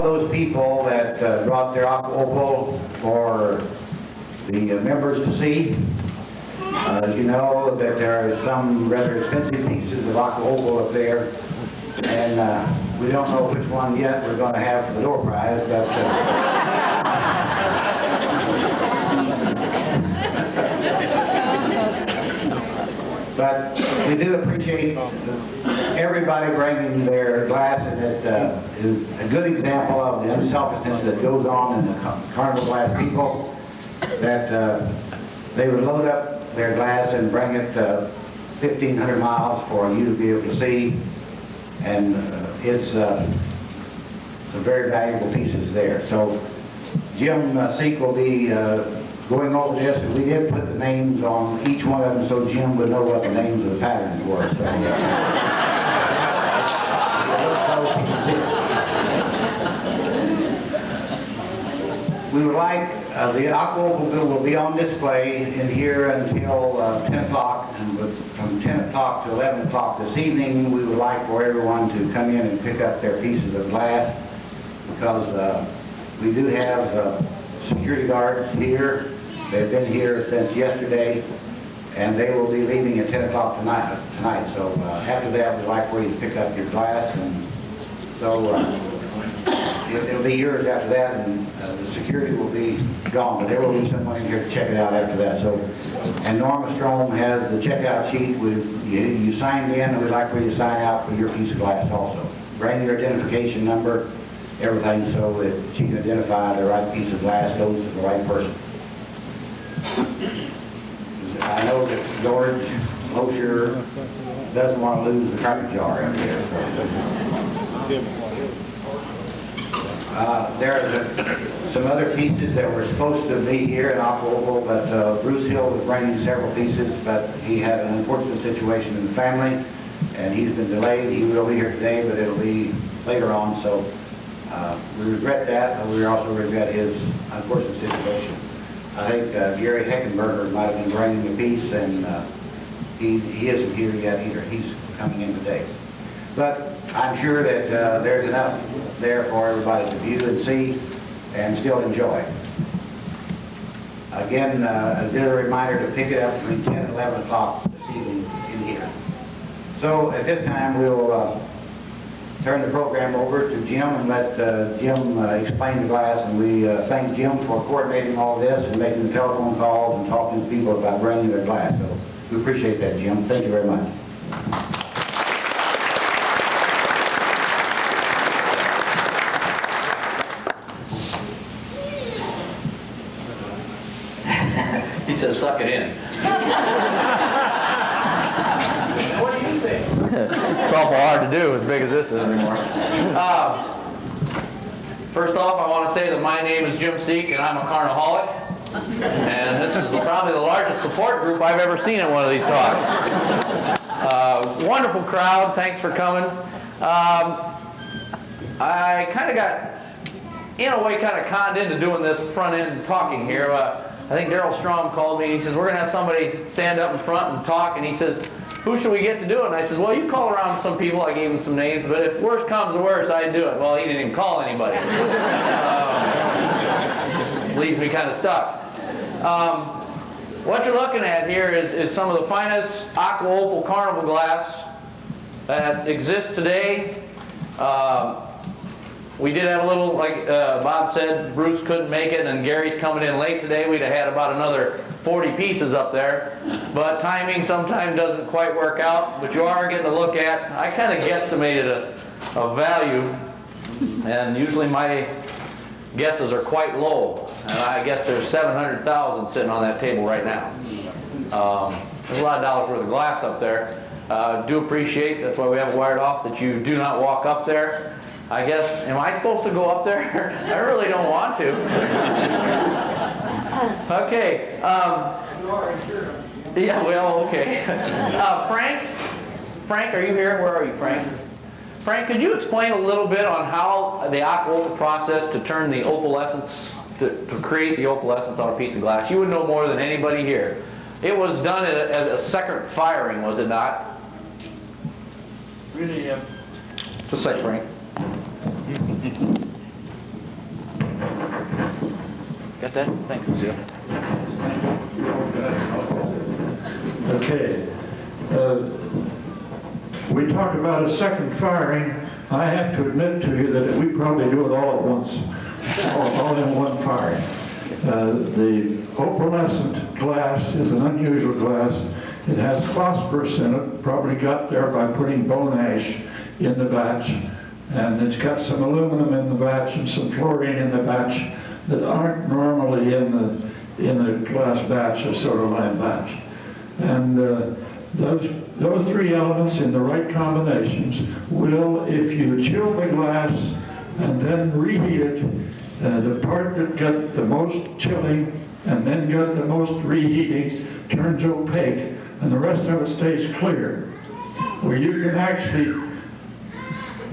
Those people that brought their Aqua Opal for the members to see. As you know, that there are some rather expensive pieces of Aqua Opal up there, and we don't know which one yet we're going to have for the door prize, but but we do appreciate everybody bringing their glass, and it is a good example of the unselfishness that goes on in the Carnival glass people, that they would load up their glass and bring it 1,500 miles for you to be able to see, and it's some very valuable pieces there. So Jim Seeck will be going over this, and we did put the names on each one of them so Jim would know what the names of the patterns were. So, we would like, the Aqua Opal will be on display in here until 10 o'clock, and from 10 o'clock to 11 o'clock this evening, we would like for everyone to come in and pick up their pieces of glass, because we do have security guards here. They've been here since yesterday, and they will be leaving at 10 o'clock tonight. So after that, we'd like for you to pick up your glass, and so it'll be yours after that, and the security will be gone, but there will be someone in here to check it out after that. So, and Norma Strom has the checkout sheet. You signed in, and we'd like for you to sign out for your piece of glass also. Bring your identification number, everything, so that she can identify the right piece of glass goes to the right person. I know that George Mosher doesn't want to lose the carpet jar up there. There are some other pieces that were supposed to be here in Aqua Opal, but Bruce Hill was bringing several pieces, but he had an unfortunate situation in the family, and he's been delayed. He will be here today, but it'll be later on, so we regret that, but we also regret his unfortunate situation. I think Gary Heckenberger might have been bringing a piece, and he isn't here yet either. He's coming in today. But I'm sure that there's enough there for everybody to view and see and still enjoy. Again, another reminder to pick it up between 10 and 11 o'clock this evening in here. So at this time, we'll turn the program over to Jim and let Jim explain the glass, and we thank Jim for coordinating all this and making the telephone calls and talking to people about bringing their glass. So we appreciate that, Jim. Thank you very much. He says, suck it in. What do you say? It's awful hard to do as big as this is anymore. First off, I want to say that my name is Jim Seeck, and I'm a carnaholic. And this is probably the largest support group I've ever seen at one of these talks. Wonderful crowd. Thanks for coming. I kind of got, in a way, kind of conned into doing this front end talking here. I think Darryl Strom called me, and he says, we're going to have somebody stand up in front and talk, and he says, who should we get to do it? And I said, well, you call around some people. I gave him some names, but if worse comes to worse, I'd do it. Well, he didn't even call anybody. Leaves me kind of stuck. What you're looking at here is some of the finest Aqua Opal Carnival glass that exists today. We did have a little, like Bob said, Bruce couldn't make it, and Gary's coming in late today. We'd have had about another 40 pieces up there. But timing sometimes doesn't quite work out, but you are getting to look at, I kind of guesstimated a value, and usually my guesses are quite low. And I guess there's 700,000 sitting on that table right now. There's a lot of dollars worth of glass up there. Do appreciate, that's why we have it wired off, that you do not walk up there. I guess, am I supposed to go up there? I really don't want to. Okay. Yeah, well, okay. Frank, are you here? Where are you, Frank? Frank, could you explain a little bit on how the Aqua Opal process to turn the opalescence, to create the opalescence on a piece of glass? You would know more than anybody here. It was done as a second firing, was it not? Really, Just a sec, Frank. Got that? Thanks, Lucille. Okay. We talk about a second firing. I have to admit to you that we probably do it all at once, all in one firing. The opalescent glass is an unusual glass. It has phosphorus in it, probably got there by putting bone ash in the batch. And it's got some aluminum in the batch and some fluorine in the batch that aren't normally in the glass batch, a soda lime batch. And those three elements in the right combinations will, if you chill the glass and then reheat it, the part that got the most chilling and then got the most reheating turns opaque, and the rest of it stays clear. Where you can actually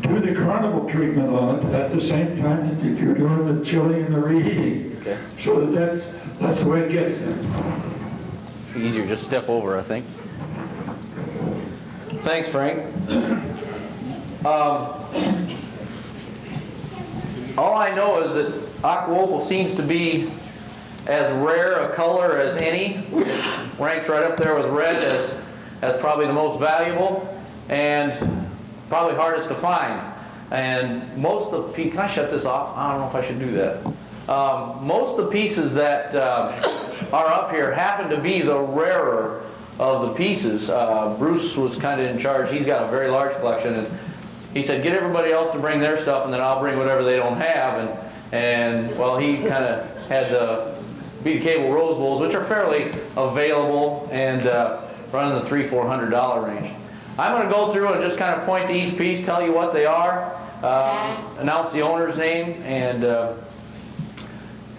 do the Carnival treatment on it at the same time that you're doing the chilling and the reheating. Okay. So that's the way it gets there. Easier, just step over, I think. Thanks, Frank. All I know is that Aqua Opal seems to be as rare a color as any. It ranks right up there with red as probably the most valuable and probably hardest to find. And most of the, can I shut this off? I don't know if I should do that. Most of the pieces that are up here happen to be the rarer of the pieces. Bruce was kind of in charge. He's got a very large collection, and he said, get everybody else to bring their stuff, and then I'll bring whatever they don't have. And well, he kind of had the beaded cable rose bowls, which are fairly available and run in the $300–400 range. I'm going to go through and just kind of point to each piece, tell you what they are, announce the owner's name, and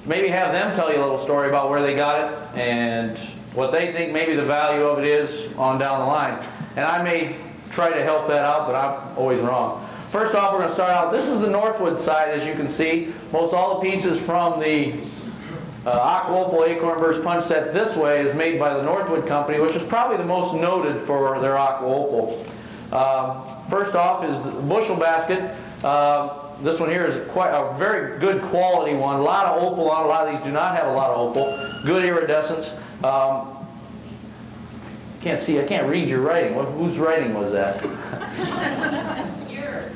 maybe have them tell you a little story about where they got it and what they think maybe the value of it is on down the line. And I may try to help that out, but I'm always wrong. First off, we're going to start out. This is the Northwood side, as you can see. Most all the pieces from the Aqua Opal Acorn Burst Punch Set this way is made by the Northwood Company, which is probably the most noted for their Aqua Opal. First off is the bushel basket. This one here is quite a very good quality one. A lot of opal on it. A lot of these do not have a lot of opal. Good iridescence. Can't see. I can't read your writing. Whose writing was that? Yours.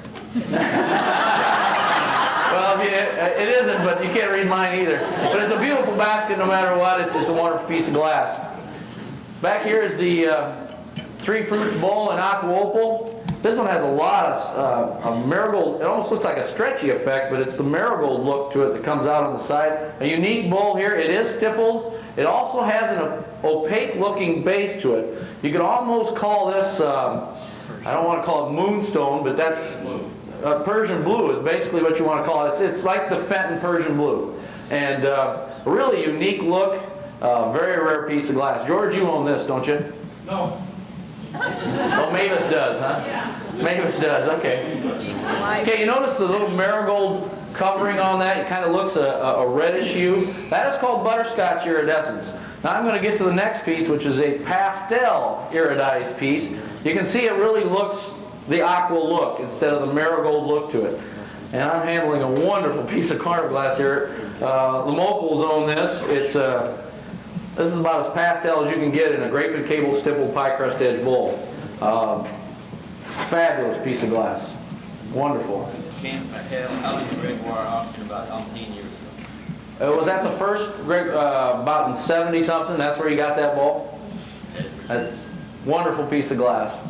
Well, it isn't, but you can't read mine either. But it's a beautiful basket no matter what. It's a wonderful piece of glass. Back here is the Three Fruits Bowl in Aqua Opal. This one has a lot of marigold. It almost looks like a stretchy effect, but it's the marigold look to it that comes out on the side. A unique bowl here. It is stippled. It also has an opaque looking base to it. You could almost call this, I don't want to call it moonstone, but that's Persian blue is basically what you want to call it. It's like the Fenton Persian blue. And a really unique look, very rare piece of glass. George, you own this, don't you? No. Oh, Mavis does, huh? Yeah. Mavis does, okay. Okay, you notice the little marigold covering on that? It kind of looks a reddish hue. That is called butterscotch iridescence. Now I'm going to get to the next piece, which is a pastel iridized piece. You can see it really looks the aqua look instead of the marigold look to it. And I'm handling a wonderful piece of Carnival glass here. The Mochels own this. This is about as pastel as you can get in a great big cable stippled pie crust edge bowl. Fabulous piece of glass. Wonderful. Alan Gregoire auction about 10 years ago. Was that the first, Greg, about in 70 something? That's where you got that bowl? That's a wonderful piece of glass.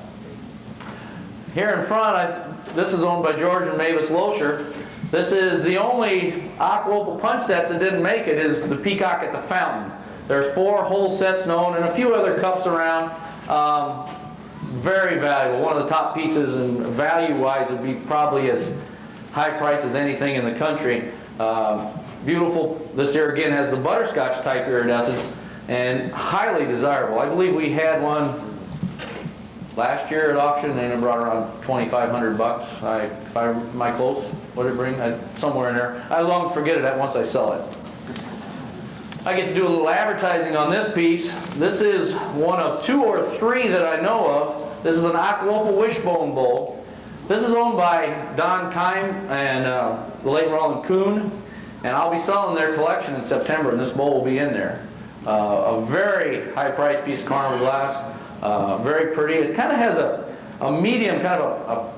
Here in front, this is owned by George and Mavis Loescher. This is the only Aqua Opal punch set that didn't make it, is the Peacock at the Fountain. There's 4 whole sets known and a few other cups around. Very valuable. One of the top pieces, and value-wise would be probably as high price as anything in the country. Beautiful. This here again has the butterscotch type iridescence and highly desirable. I believe we had one last year at auction and it brought around $2,500. Am I close? What did it bring? Somewhere in there. I long forget it once I sell it. I get to do a little advertising on this piece. This is one of 2 or 3 that I know of. This is an Aqua Opal wishbone bowl. This is owned by Don Keim and the late Roland Kuhn. And I'll be selling their collection in September, and this bowl will be in there. A very high-priced piece of Carnival glass, very pretty. It kind of has a medium, kind of a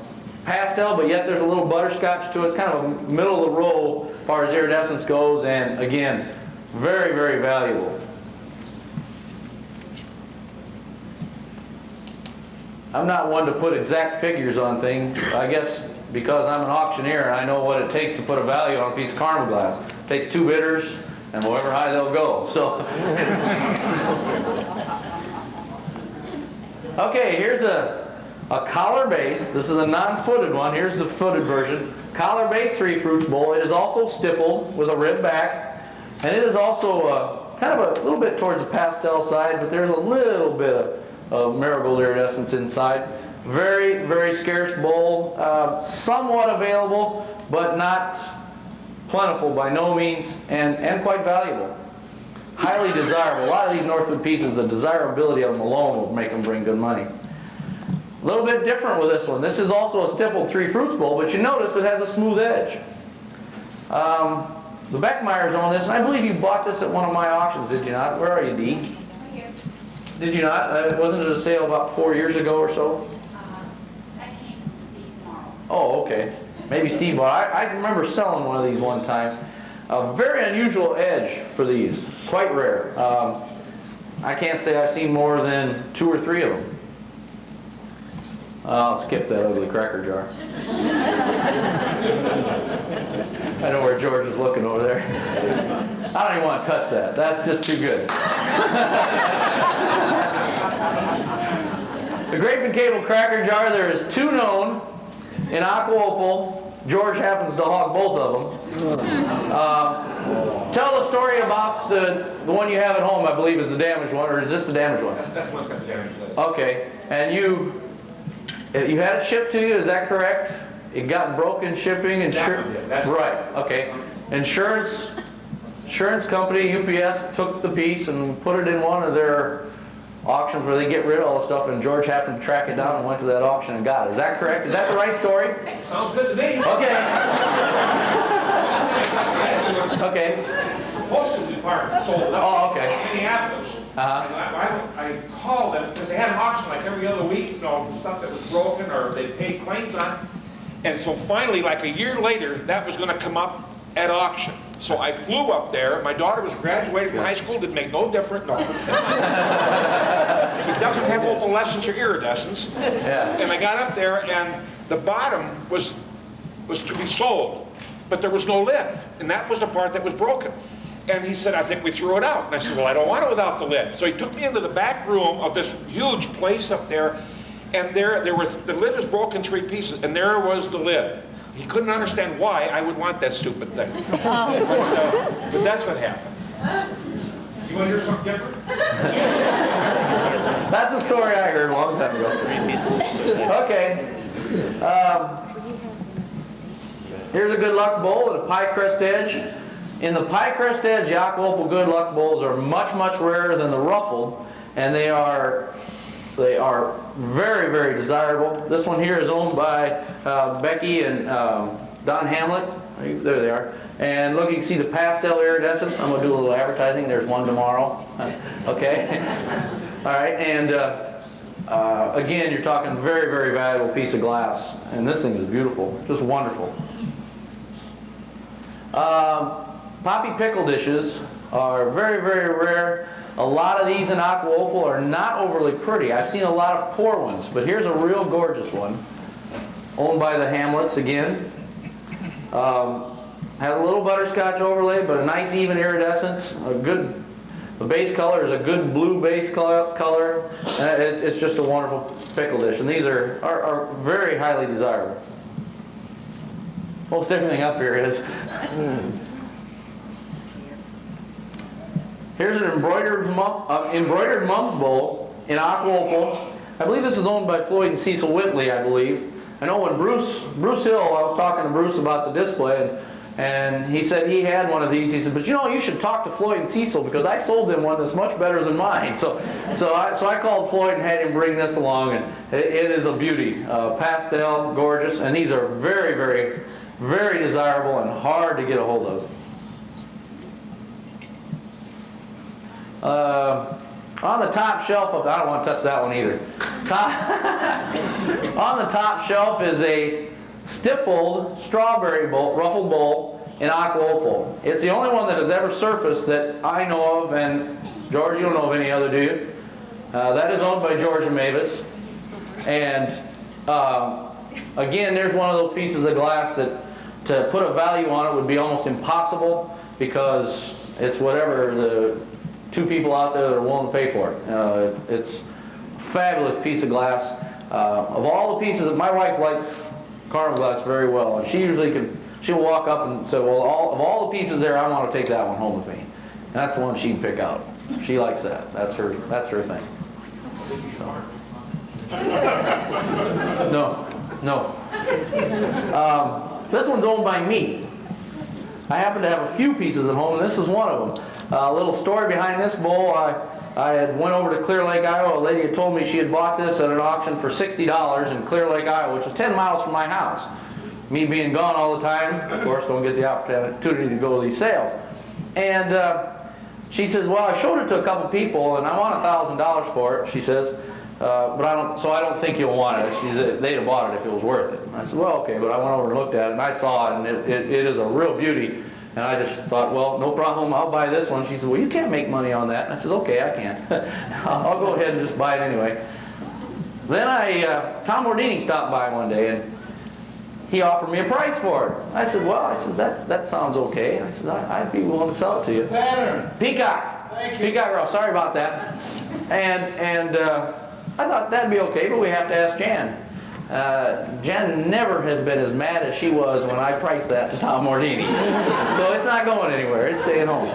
pastel, but yet there's a little butterscotch to it. It's kind of a middle of the road as far as iridescence goes, and again, very, very valuable. I'm not one to put exact figures on things. I guess because I'm an auctioneer and I know what it takes to put a value on a piece of Carnival glass. It takes 2 bidders and however high they'll go. So, okay, here's a collar base. This is a non-footed one. Here's the footed version. Collar base 3 fruits bowl. It is also stippled with a rib back, and it is also kind of a little bit towards the pastel side, but there's a little bit of marigold iridescence inside. Very, very scarce bowl, somewhat available, but not plentiful by no means, and quite valuable. Highly desirable. A lot of these Northwood pieces, the desirability of them alone will make them bring good money. A little bit different with this one. This is also a stippled 3 fruits bowl, but you notice it has a smooth edge. The Beckmeyers own this, and I believe you bought this at one of my auctions, did you not? Where are you, Dee? Did you not? Wasn't it a sale about 4 years ago or so? That came from Steve Morrow. Oh, okay. Maybe Steve bought. I can remember selling one of these one time. A very unusual edge for these. Quite rare. I can't say I've seen more than 2 or 3 of them. I'll skip that ugly cracker jar. I know where George is looking over there. I don't even want to touch that. That's just too good. The grape and cable cracker jar, there is 2 known in Aqua Opal. George happens to hog both of them. Tell the story about the one you have at home, I believe is the damaged one, or is this the damaged one? That's the one that's got the damage. Okay, and you had it shipped to you, is that correct? It got broken shipping and right, okay. Insurance company, UPS, took the piece and put it in one of their auctions where they get rid of all the stuff, and George happened to track it down and went to that auction and got it. Is that correct? Is that the right story? Sounds good to me. Okay. Okay. Postal department sold it up. Oh, okay. In Minneapolis. Uh-huh. I called them because they had an auction like every other week, you know, stuff that was broken or they paid claims on. And so finally, like a year later, that was going to come up at auction. So I flew up there. My daughter was graduating from high school. Didn't make no difference. No. He doesn't have opalescence or iridescence. Yeah. And I got up there, and the bottom was to be sold, but there was no lid, and that was the part that was broken. And he said, I think we threw it out. And I said, well, I don't want it without the lid. So he took me into the back room of this huge place up there, and the lid was broken 3 pieces, and there was the lid. He couldn't understand why I would want that stupid thing. But that's what happened. You want to hear something different? That's a story I heard a long time ago. Okay. Here's a good luck bowl with a pie crest edge. In the pie crest edge, the Aqua Opal good luck bowls are much, much rarer than the ruffled, and they are very, very desirable. This one here is owned by Becky and Don Hamlet. There they are. And look, you can see the pastel iridescence. I'm going to do a little advertising. There's one tomorrow. Okay. All right. And again, you're talking very, very valuable piece of glass. And this thing is beautiful. Just wonderful. Poppy pickle dishes are very, very rare. A lot of these in Aqua Opal are not overly pretty. I've seen a lot of poor ones, but here's a real gorgeous one. Owned by the Hamlets again. Has a little butterscotch overlay, but a nice even iridescence. The base color is a good blue base color. It's just a wonderful pickle dish, and these are very highly desirable. Most everything up here is. Here's an embroidered mum's bowl in Aqua Opal. I believe this is owned by Floyd and Cecil Whitley, I believe. I know when Bruce Hill, I was talking to Bruce about the display, and he said he had one of these. He said, but you know, you should talk to Floyd and Cecil because I sold them one that's much better than mine. So I called Floyd and had him bring this along, and it is a beauty. Pastel, gorgeous, and these are very, very, very desirable and hard to get a hold of. On the top shelf of, I don't want to touch that one either. On the top shelf is a stippled strawberry bowl, ruffled bowl in Aqua Opal. It's the only one that has ever surfaced that I know of, and George, you don't know of any other, do you? That is owned by George and Mavis. And again, there's one of those pieces of glass that to put a value on it would be almost impossible, because it's whatever the two people out there that are willing to pay for it. It's a fabulous piece of glass. Of all the pieces, my wife likes Carnival glass very well, and she usually she'll walk up and say, well, of all the pieces there, I want to take that one home with me. And that's the one she'd pick out. She likes that. That's her thing. So. No. This one's owned by me. I happen to have a few pieces at home, and this is one of them. A little story behind this bowl. I had went over to Clear Lake, Iowa. A lady had told me she had bought this at an auction for $60 in Clear Lake, Iowa, which is 10 miles from my house. Me being gone all the time, of course, don't get the opportunity to go to these sales. And she says, well, I showed it to a couple people, and I want $1,000 for it, she says. But I don't think you'll want it. They'd have bought it if it was worth it. I said, well, okay, but I went over and looked at it, and I saw it, and it is a real beauty. And I just thought, well, no problem, I'll buy this one. She said, well, you can't make money on that. And I said, okay, I can. I'll go ahead and just buy it anyway. Then Tom Mordini stopped by one day, and he offered me a price for it. I said, well, that sounds okay. I said, I'd be willing to sell it to you. Pattern. Peacock. Thank you. Peacock Girl, sorry about that. And I thought that'd be okay, but we have to ask Jan. Jan never has been as mad as she was when I priced that to Tom Mordini. So it's not going anywhere, it's staying home.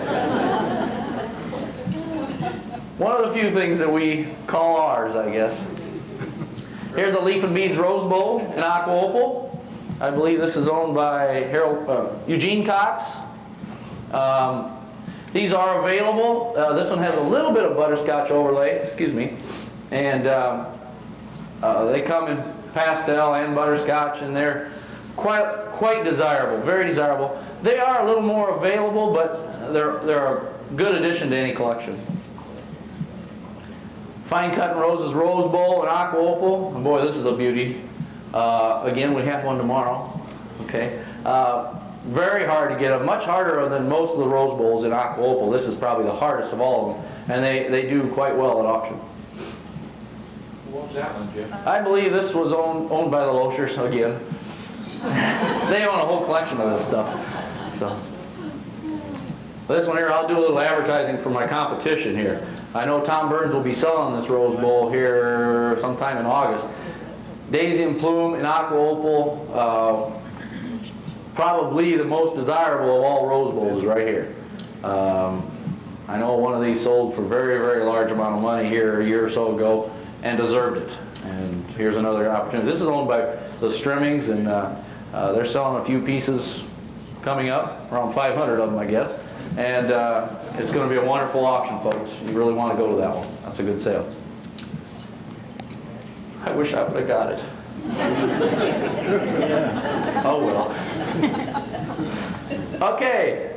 One of the few things that we call ours, I guess. Here's a Leaf and Beads Rose Bowl in Aqua Opal. I believe this is owned by Eugene Cox. These are available. This one has a little bit of butterscotch overlay, excuse me. And they come in pastel and butterscotch, and they're quite desirable, very desirable. They are a little more available, but they're a good addition to any collection. Fine Cut and Roses Rose Bowl in Aqua Opal. And boy, this is a beauty. Again, we have one tomorrow. Okay. Very hard to get them, much harder than most of the Rose Bowls in Aqua Opal. This is probably the hardest of all of them, and they do quite well at auction. What was that one, Jim? I believe this was owned by the Loschers again. They own a whole collection of this stuff. So this one here, I'll do a little advertising for my competition here. I know Tom Burns will be selling this Rose Bowl here sometime in August. Daisy and Plume in Aqua Opal, probably the most desirable of all Rose Bowls is right here. I know one of these sold for very, very large amount of money here a year or so ago, and deserved it. And here's another opportunity. This is owned by the Strimmings, and they're selling a few pieces coming up, around 500 of them, I guess. And it's going to be a wonderful auction, folks. You really want to go to that one. That's a good sale. I wish I would have got it. Oh well. Okay,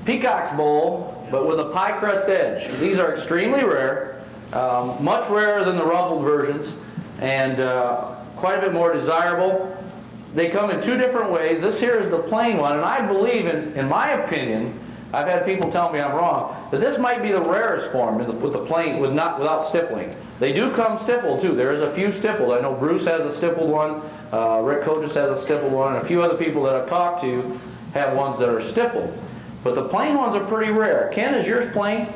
Peacock's Bowl, but with a pie crust edge. These are extremely rare. Much rarer than the ruffled versions, and quite a bit more desirable. They come in two different ways. This here is the plain one, and I believe, in my opinion, I've had people tell me I'm wrong, that this might be the rarest form with the plain, without stippling. They do come stippled too. There is a few stippled. I know Bruce has a stippled one, Rick Coaches has a stippled one, and a few other people that I've talked to have ones that are stippled. But the plain ones are pretty rare. Ken, is yours plain?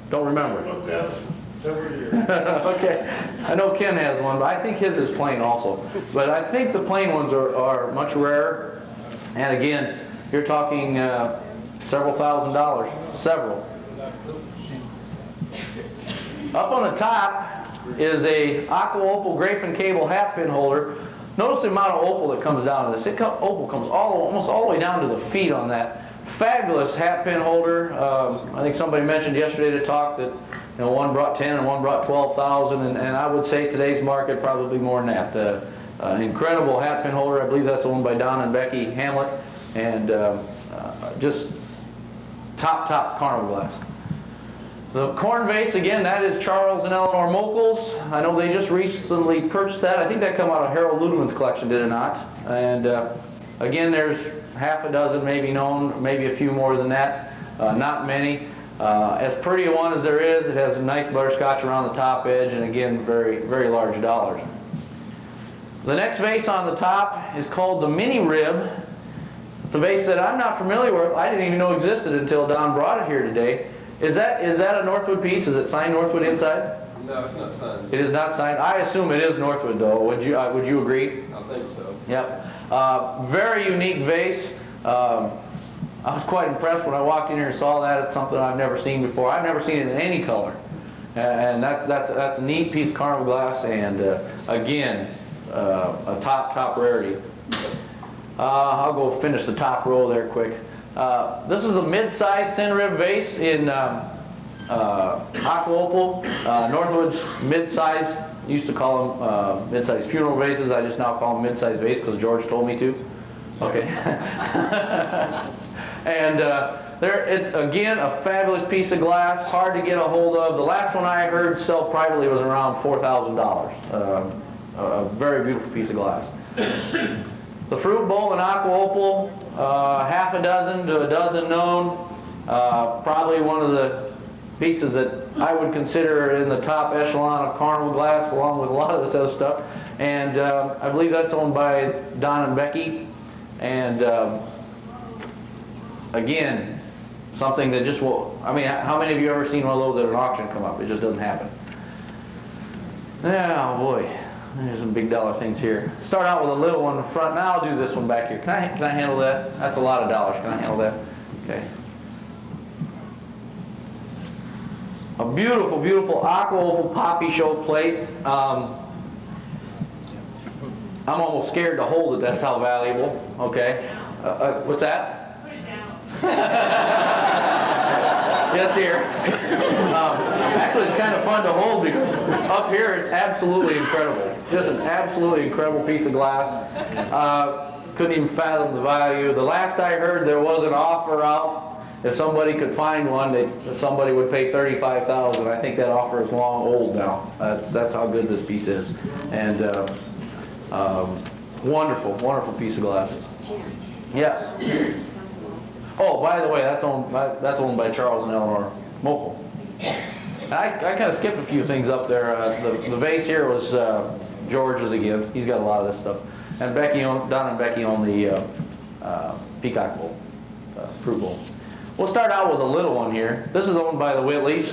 Don't remember. Looked at several years. Okay, I know Ken has one, but I think his is plain also. But I think the plain ones are much rarer. And again, you're talking several $1,000s, several. Up on the top is a Aqua Opal grape and cable hat pin holder. Notice the amount of opal that comes down to this. Opal comes almost all the way down to the feet on that. Fabulous hat pin holder. I think somebody mentioned yesterday to talk that one brought 10 and one brought 12,000, and I would say today's market probably more than that. Incredible hat pin holder. I believe that's owned by Don and Becky Hamlet, and just top Carnival glass. The corn vase, again, that is Charles and Eleanor Mokel's. I know they just recently purchased that. I think that come out of Harold Ludeman's collection, did it not? And again, there's half a dozen maybe known, maybe a few more than that. Not many. As pretty a one as there is, it has a nice butterscotch around the top edge, and again, very, very large dollars. The next vase on the top is called the Mini Rib. It's a vase that I'm not familiar with. I didn't even know existed until Don brought it here today. Is that a Northwood piece? Is it signed Northwood inside? No, it's not signed. It is not signed. I assume it is Northwood though. Would you agree? I think so. Yep. Very unique vase. I was quite impressed when I walked in here and saw that. It's something I've never seen before. I've never seen it in any color. And that's a neat piece of Carnival glass, and again, a top rarity. I'll go finish the top row there quick. This is a mid-sized thin rib vase in Aqua Opal. Northwood's mid-size, used to call them mid-size funeral vases. I just now call them mid-size vase because George told me to. Okay. And it's again a fabulous piece of glass, hard to get a hold of. The last one I heard sell privately was around $4,000. A very beautiful piece of glass. The fruit bowl in Aqua Opal, half a dozen to a dozen known. Probably one of the pieces that I would consider in the top echelon of Carnival glass, along with a lot of this other stuff. And I believe that's owned by Don and Becky. And again, something that just will, I mean, how many of you ever seen one of those at an auction come up? It just doesn't happen. Oh boy, there's some big dollar things here. Start out with a little one in the front. Now I'll do this one back here. Can I handle that? That's a lot of dollars. Can I handle that? Okay. A beautiful, beautiful Aqua Opal Poppy Show plate. I'm almost scared to hold it. That's how valuable. Okay. What's that? Put it down. Yes, dear. Actually, it's kind of fun to hold because up here it's absolutely incredible. Just an absolutely incredible piece of glass. Couldn't even fathom the value. The last I heard, there was an offer out. If somebody could find one, somebody would pay $35,000. I think that offer is long old now. That's how good this piece is. And wonderful, wonderful piece of glass. Yes. Oh, by the way, that's owned by Charles and Eleanor Mokel. I kind of skipped a few things up there. The vase here was George's again. He's got a lot of this stuff. And Don and Becky own the peacock bowl, fruit bowl. We'll start out with a little one here. This is owned by the Whitleys.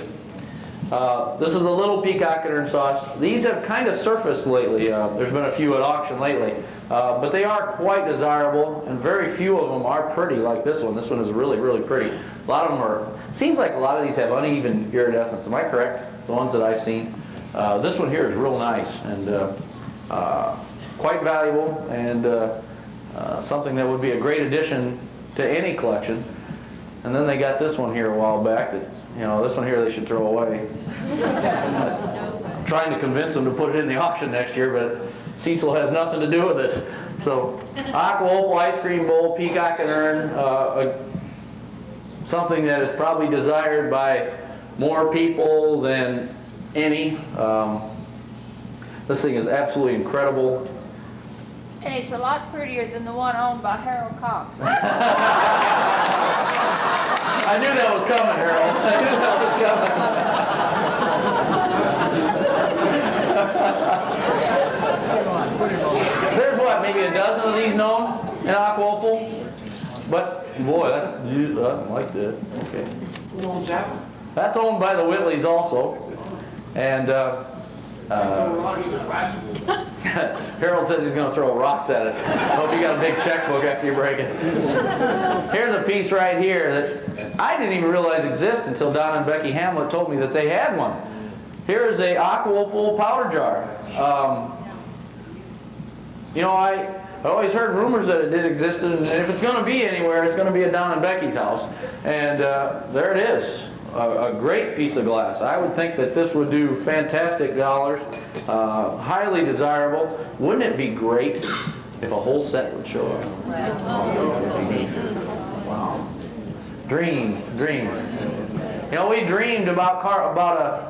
This is a little peacock and sauce. These have kind of surfaced lately. There's been a few at auction lately. But they are quite desirable, and very few of them are pretty like this one. This one is really, really pretty. A lot of them are, seems like a lot of these have uneven iridescence. Am I correct? The ones that I've seen. This one here is real nice and quite valuable, and something that would be a great addition to any collection. And then they got this one here a while back that, you know, this one here they should throw away. I'm trying to convince them to put it in the auction next year, but Cecil has nothing to do with it. So, Aqua Opal ice cream bowl, peacock and urn, something that is probably desired by more people than any. This thing is absolutely incredible. And it's a lot prettier than the one owned by Harold Cox. I knew that was coming, Harold. I knew that was coming. There's what, maybe a dozen of these known in Aqua Opal? But, boy, I don't like that. Okay. Who owns that one? That's owned by the Whitleys also. And Harold says he's going to throw rocks at it. I hope you got a big checkbook after you break it. Here's a piece right here that I didn't even realize existed until Don and Becky Hamlet told me that they had one. Here is a Aqua Opal powder jar. You know, I always heard rumors that it did exist, and if it's going to be anywhere, it's going to be at Don and Becky's house. And there it is. A great piece of glass. I would think that this would do fantastic dollars. Highly desirable. Wouldn't it be great if a whole set would show up? Wow. Dreams, dreams. You know, we dreamed about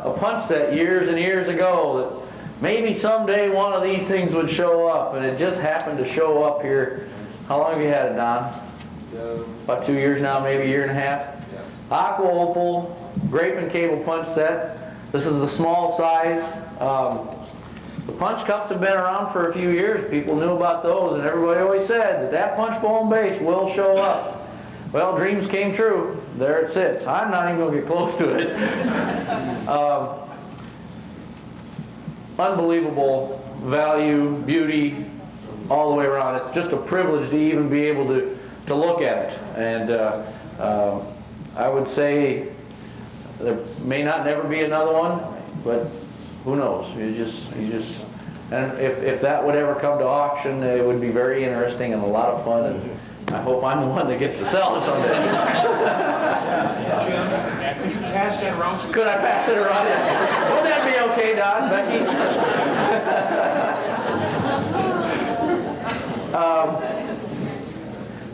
a punch set years and years ago that maybe someday one of these things would show up, and it just happened to show up here. How long have you had it, Don? About 2 years now, maybe a year and a half. Aqua Opal, grape and cable punch set. This is the small size. The punch cups have been around for a few years. People knew about those, and everybody always said that that punch bowl and base will show up. Well, dreams came true. There it sits. I'm not even going to get close to it. Unbelievable value, beauty, all the way around. It's just a privilege to even be able to look at it. And I would say there may not never be another one, but who knows? You just, and if that would ever come to auction, it would be very interesting and a lot of fun. And I hope I'm the one that gets to sell it someday. Could you pass that around? Could I pass it around? Would that be okay, Don, Becky?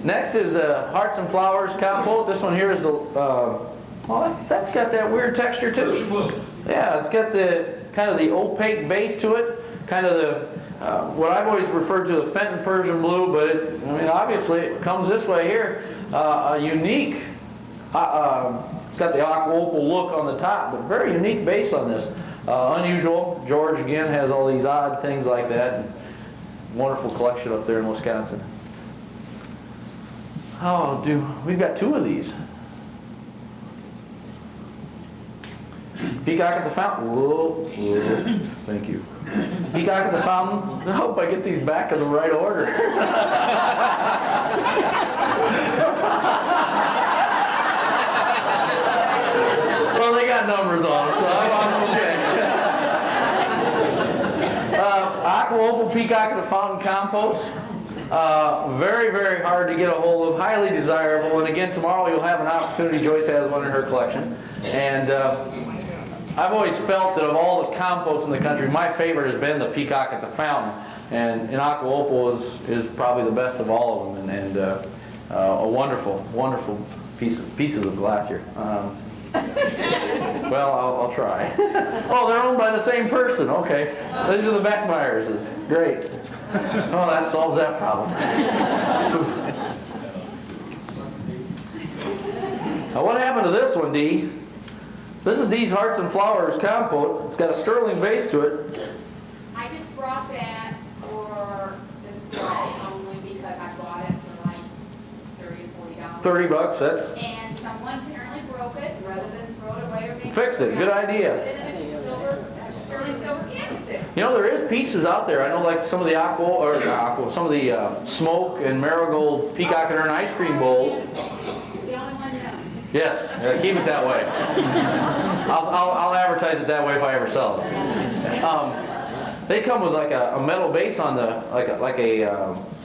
Next is Hearts and Flowers compote. This one here is the, well, that's got that weird texture too. Yeah, it's got the kind of the opaque base to it, kind of the what I've always referred to the Fenton Persian blue, but it, I mean, obviously it comes this way here. A unique, it's got the Aqua Opal look on the top, but very unique base on this. Unusual. George again has all these odd things like that. And wonderful collection up there in Wisconsin. Oh, we've got 2 of these. Peacock at the Fountain. Whoa, whoa. Thank you. Peacock at the Fountain. I hope I get these back in the right order. Well, they got numbers on them, so I'm okay. Aqua Opal Peacock at the Fountain compotes. Very, very hard to get a hold of, highly desirable, and again tomorrow you'll have an opportunity. Joyce has one in her collection, and I've always felt that of all the composts in the country, my favorite has been the Peacock at the Fountain, and Aqua Opal is probably the best of all of them, and a wonderful, wonderful pieces of glass here. Well, I'll try. Oh, they're owned by the same person. Okay, these are the Beckmeyers. Great. Oh, that solves that problem. Now, what happened to this one, Dee? This is Dee's Hearts and Flowers compote. It's got a sterling base to it. I just brought that for this display only because I bought it for like $30 or $40. $30, that's... And someone apparently broke it, rather than throw it away or make Fixed it, good idea. Put it in a sterling silver candlestick. You know, there is pieces out there. I know, like some of the some of the smoke and marigold peacock and urn ice cream bowls. It's the only one known. Yes, keep it that way. I'll advertise it that way if I ever sell it. They come with like a metal base on the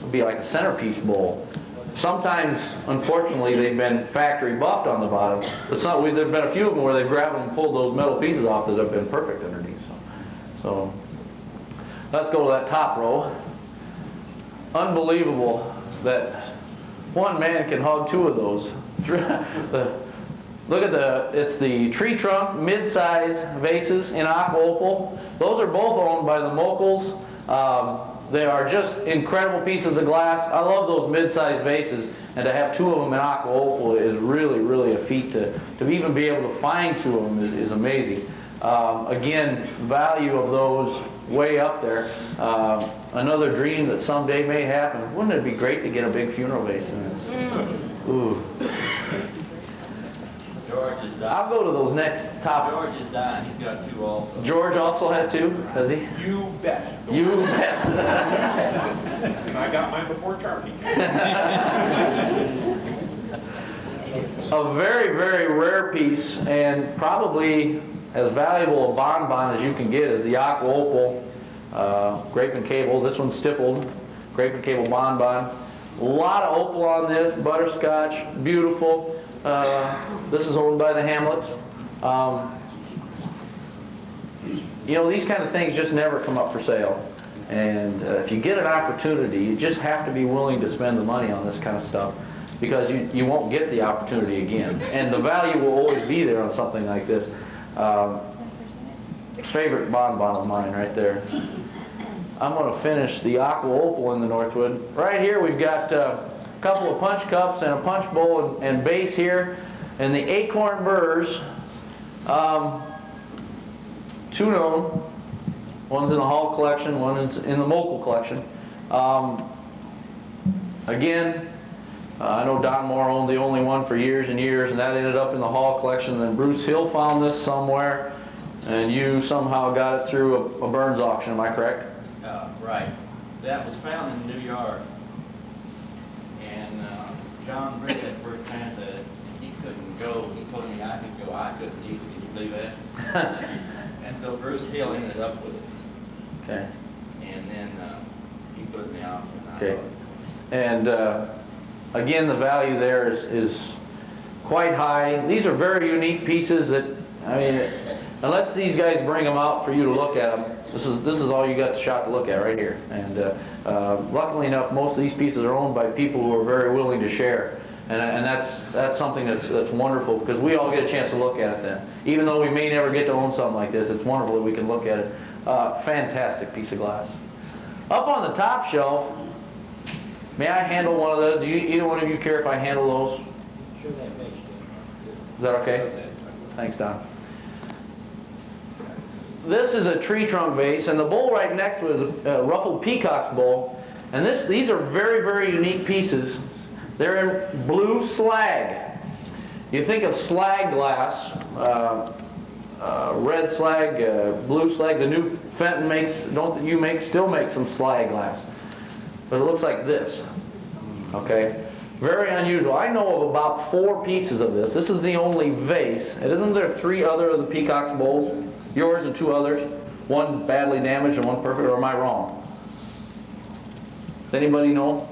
would be like a centerpiece bowl. Sometimes, unfortunately, they've been factory buffed on the bottom, but there've been a few of them where they've grabbed them and pulled those metal pieces off that have been perfect underneath. So let's go to that top row. Unbelievable that one man can hog 2 of those. Look at it's the tree trunk mid-size vases in Aqua Opal. Those are both owned by the Mokels. They are just incredible pieces of glass. I love those mid-size vases, and to have 2 of them in Aqua Opal is really, really a feat. To even be able to find 2 of them is amazing. Again, value of those way up there. Another dream that someday may happen. Wouldn't it be great to get a big funeral vase in this? Ooh. George is dying. I'll go to those next top. George is dying. He's got 2 also. George also has 2, has he? You bet. You bet. And I got mine before Charlie. A very, very rare piece, and probably as valuable a bonbon as you can get is the Aqua Opal grape and cable. This one's stippled, grape and cable bonbon. A lot of opal on this, butterscotch, beautiful. This is owned by the Hamlets. You know, these kind of things just never come up for sale. And if you get an opportunity, you just have to be willing to spend the money on this kind of stuff. because you won't get the opportunity again. And the value will always be there on something like this. Favorite bond bottle of mine right there. I'm going to finish the Aqua Opal in the Northwood. Right here we've got a couple of punch cups and a punch bowl and base here. And the acorn burrs, two known. One's in the Hall collection, one is in the Mokel collection. Again, I know Don Moore owned the only one for years and years, and that ended up in the Hall collection. And then Bruce Hill found this somewhere, and you somehow got it through a Burns auction, am I correct? Right. That was found in New York. And John Britt at first time said he couldn't go. He told me I could go. I couldn't either. Can you believe that? And so Bruce Hill ended up with it. Okay. And then he put it in the auction. Okay. And again, the value there is quite high. These are very unique pieces that, I mean, unless these guys bring them out for you to look at them, this is all you got the shot to look at right here. And luckily enough, most of these pieces are owned by people who are very willing to share. And that's something that's wonderful, because we all get a chance to look at it then. Even though we may never get to own something like this, it's wonderful that we can look at it. Fantastic piece of glass. Up on the top shelf, may I handle one of those? Do either one of you care if I handle those? Sure, that makes it. Is that okay? Thanks, Don. This is a tree trunk vase, and the bowl right next to it is a ruffled peacock's bowl. And these are very, very unique pieces. They're in blue slag. You think of slag glass, red slag, blue slag. The new Fenton still makes some slag glass. But it looks like this, okay? Very unusual. I know of about 4 pieces of this. This is the only vase. And isn't there 3 other of the peacock's bowls? Yours and 2 others? One badly damaged and one perfect, or am I wrong? Does anybody know?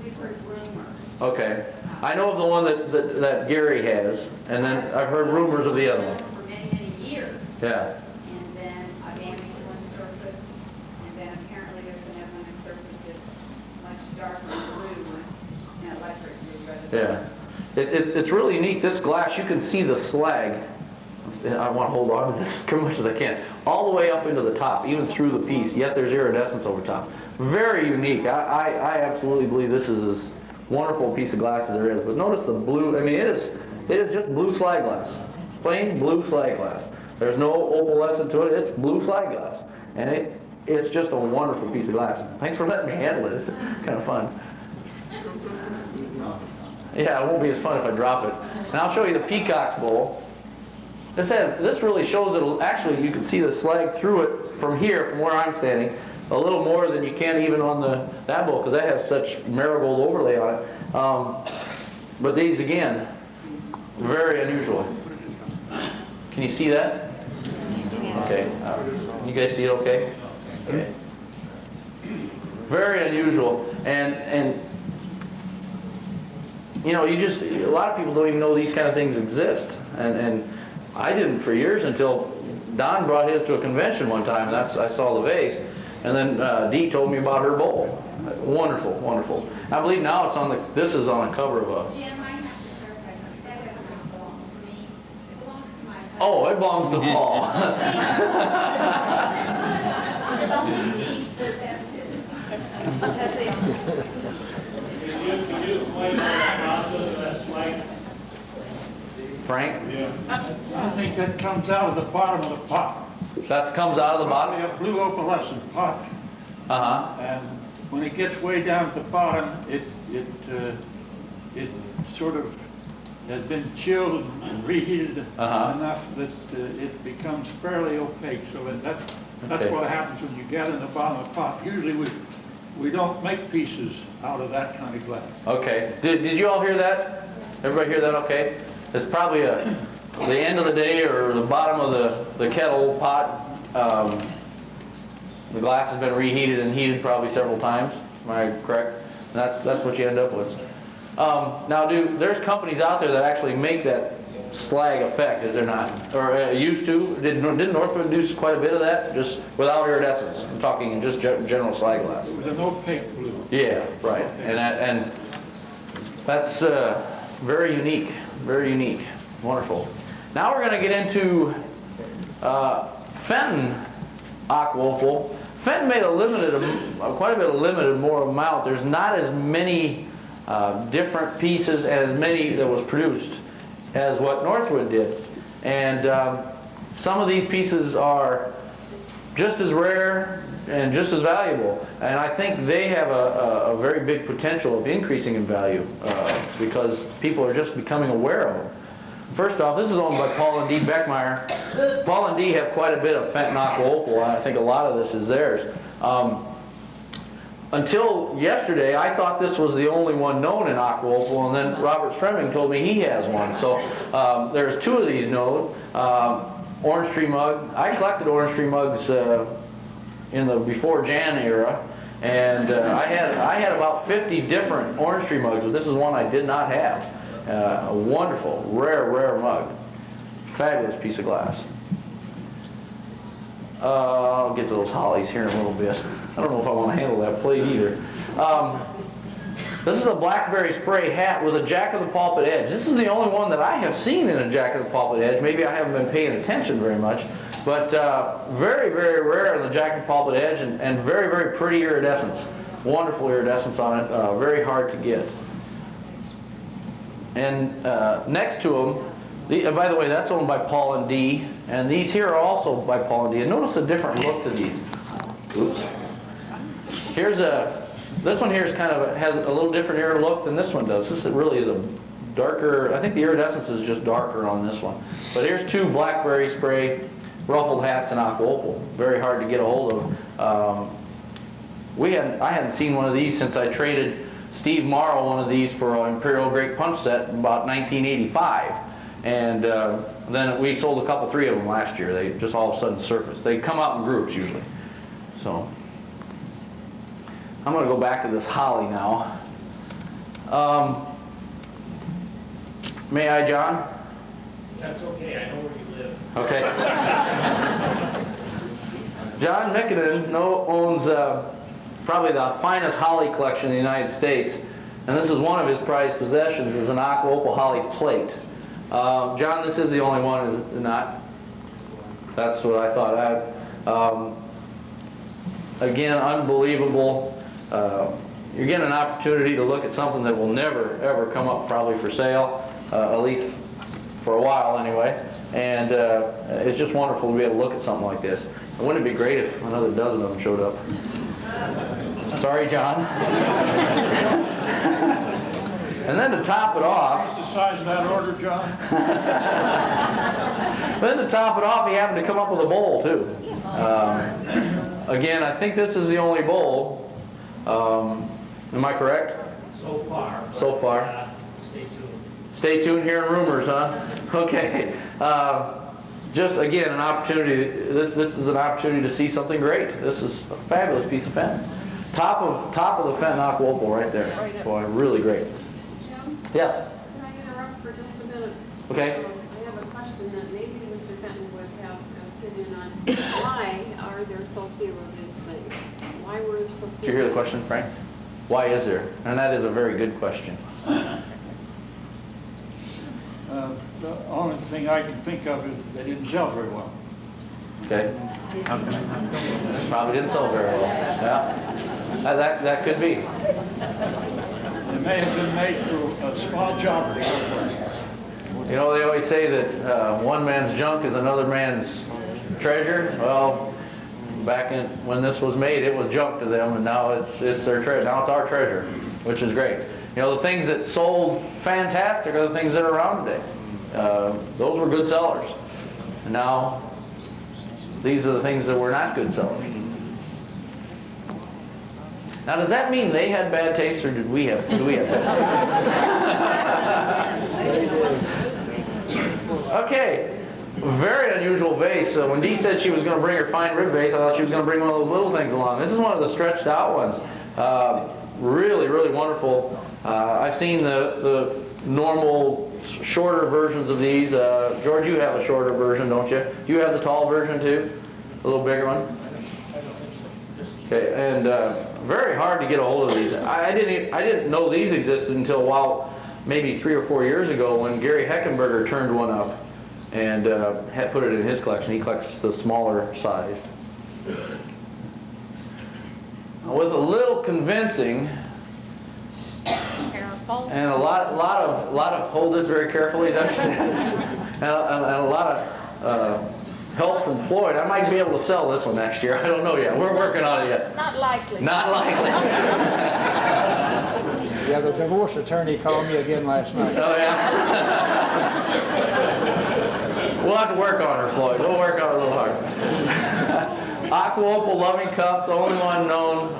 We've heard rumors. Okay. I know of the one that Gary has, and then I've heard rumors of the other one. For many, many years. Yeah. And then a damaged one surfaced, and then apparently there's another one that surfaced that's much darker blue, and electric blue rather than. Yeah. It's really unique. This glass, you can see the slag. I want to hold on to this as much as I can. All the way up into the top, even through the piece, yet there's iridescence over top. Very unique. I absolutely believe this is as wonderful a piece of glass as there is. But notice the blue, I mean, it is just blue slag glass. Plain blue slag glass. There's no opalescent to it, it's blue slag glass. And it's just a wonderful piece of glass. Thanks for letting me handle it, it's kind of fun. Yeah, it won't be as fun if I drop it. And I'll show you the peacock's bowl. This really shows it, actually you can see the slag through it from here, from where I'm standing, a little more than you can even on that bowl, because that has such marigold overlay on it. But these, again, very unusual. Can you see that? Okay. You guys see it okay? Okay. Very unusual. And you know, a lot of people don't even know these kind of things exist. And I didn't for years until Don brought his to a convention one time, and I saw the vase. And then Dee told me about her bowl. Wonderful, wonderful. I believe now this is on the cover of a... Jim, I have to clarify something. That doesn't belong to me. It belongs to my husband. Oh, it belongs to Paul. It's only a piece, but that's his. That's it. Can you explain the process of that slag? Frank? I think that comes out of the bottom of the pot. That comes out of the Probably bottom? a blue opalescent pot. Uh-huh. And when it gets way down at the bottom, it sort of has been chilled and reheated enough that it becomes fairly opaque. So that's Okay. what happens when you get in the bottom of the pot. Usually we don't make pieces out of that kind of glass. Okay. Did you all hear that? Everybody hear that okay? It's probably the end of the day or the bottom of the kettle pot. The glass has been reheated and heated probably several times. Am I correct? And that's what you end up with. Now, there's companies out there that actually make that slag effect, is there not? Or used to? Didn't Northwood do quite a bit of that, just without iridescence? I'm talking in just general slag glass. It was an opaque blue. Yeah, right. And That's very unique, very unique. Wonderful. Now we're going to get into Fenton Aqua Opal. Fenton made a limited, quite a bit of limited more amount. There's not as many different pieces and as many that was produced as what Northwood did. And some of these pieces are just as rare and just as valuable. And I think they have a very big potential of increasing in value because people are just becoming aware of them. First off, this is owned by Paul and Dee Beckmeyer. Paul and Dee have quite a bit of Fenton Aqua Opal, and I think a lot of this is theirs. Until yesterday, I thought this was the only one known in Aqua Opal, and then Robert Stremming told me he has one. So there's two of these known. Orange Tree mug. I collected Orange Tree mugs in the before Jan era, and I had about 50 different Orange Tree mugs, but this is one I did not have. A wonderful, rare mug. Fabulous piece of glass. I'll get to those hollies here in a little bit. I don't know if I want to handle that plate either. This is a blackberry spray hat with a Jack of the Pulpit edge. This is the only one that I have seen in a Jack of the Pulpit edge. Maybe I haven't been paying attention very much. But very, very rare in the Jack of the Pulpit edge, and very, very pretty iridescence. Wonderful iridescence on it. Very hard to get. And next to them, by the way, that's owned by Paul and Dee, and these here are also by Paul and Dee. And notice a different look to these. Oops. This one here is has a little different air look than this one does. This really is a darker, I think the iridescence is just darker on this one. But here's two blackberry spray ruffled hats in Aqua Opal. Very hard to get a hold of. I hadn't seen one of these since I traded Steve Morrow one of these for an Imperial Great Punch set in about 1985. And then we sold three of them last year. They just all of a sudden surfaced. They come out in groups usually. So I'm going to go back to this holly now. May I, John? That's okay, I know where you live. Okay. John Mickenden owns probably the finest holly collection in the United States, and this is one of his prized possessions, is an Aqua Opal holly plate. John, this is the only one, is it not? That's what I thought. Again, unbelievable. You're getting an opportunity to look at something that will never, ever come up probably for sale, at least for a while anyway. And it's just wonderful to be able to look at something like this. And wouldn't it be great if another dozen of them showed up? Sorry, John. And then to top it off... What's the size of that order, John? Then to top it off, he happened to come up with a bowl, too. Again, I think this is the only bowl. Am I correct? So far. So far. Stay tuned. Stay tuned, hearing rumors, huh? Okay. Just again, an opportunity. This is an opportunity to see something great. This is a fabulous piece of Fenton. Top of the Fenton Aqua Opal right there. Boy, really great. Jim, Yes. can I interrupt for just a minute? Okay. I have a question that maybe Mr. Fenton would have an opinion on. Why are there so few of these things? Why were there so few? Did you hear the question, Frank? Why is there? And that is a very good question. The only thing I can think of is they didn't sell very well. Okay. Probably didn't sell very well. Yeah. That could be. They may have been made through a small job or something. You know, they always say that one man's junk is another man's treasure. Well, back when this was made, it was junk to them, and now it's their treasure. Now it's our treasure, which is great. You know, the things that sold fantastic are the things that are around today. Those were good sellers. And now, these are the things that were not good sellers. Now, does that mean they had bad taste, or did we have bad taste? Okay. Very unusual vase. When Dee said she was going to bring her fine rib vase, I thought she was going to bring one of those little things along. This is one of the stretched out ones. Really, really wonderful. I've seen the normal shorter versions of these. George, you have a shorter version, don't you? Do you have the tall version too? A little bigger one? Okay, and very hard to get a hold of these. I didn't know these existed until a while maybe 3 or 4 years ago when Gary Heckenberger turned one up and had put it in his collection. He collects the smaller size. With a little convincing and a lot of hold this very carefully, is that what you said? and a lot of help from Floyd, I might be able to sell this one next year. I don't know yet. We're working on it yet. Not likely. Not likely. Yeah, the divorce attorney called me again last night. Oh, yeah? We'll have to work on her, Floyd. We'll work on it a little hard. Aqua Opal Loving Cup, the only one known.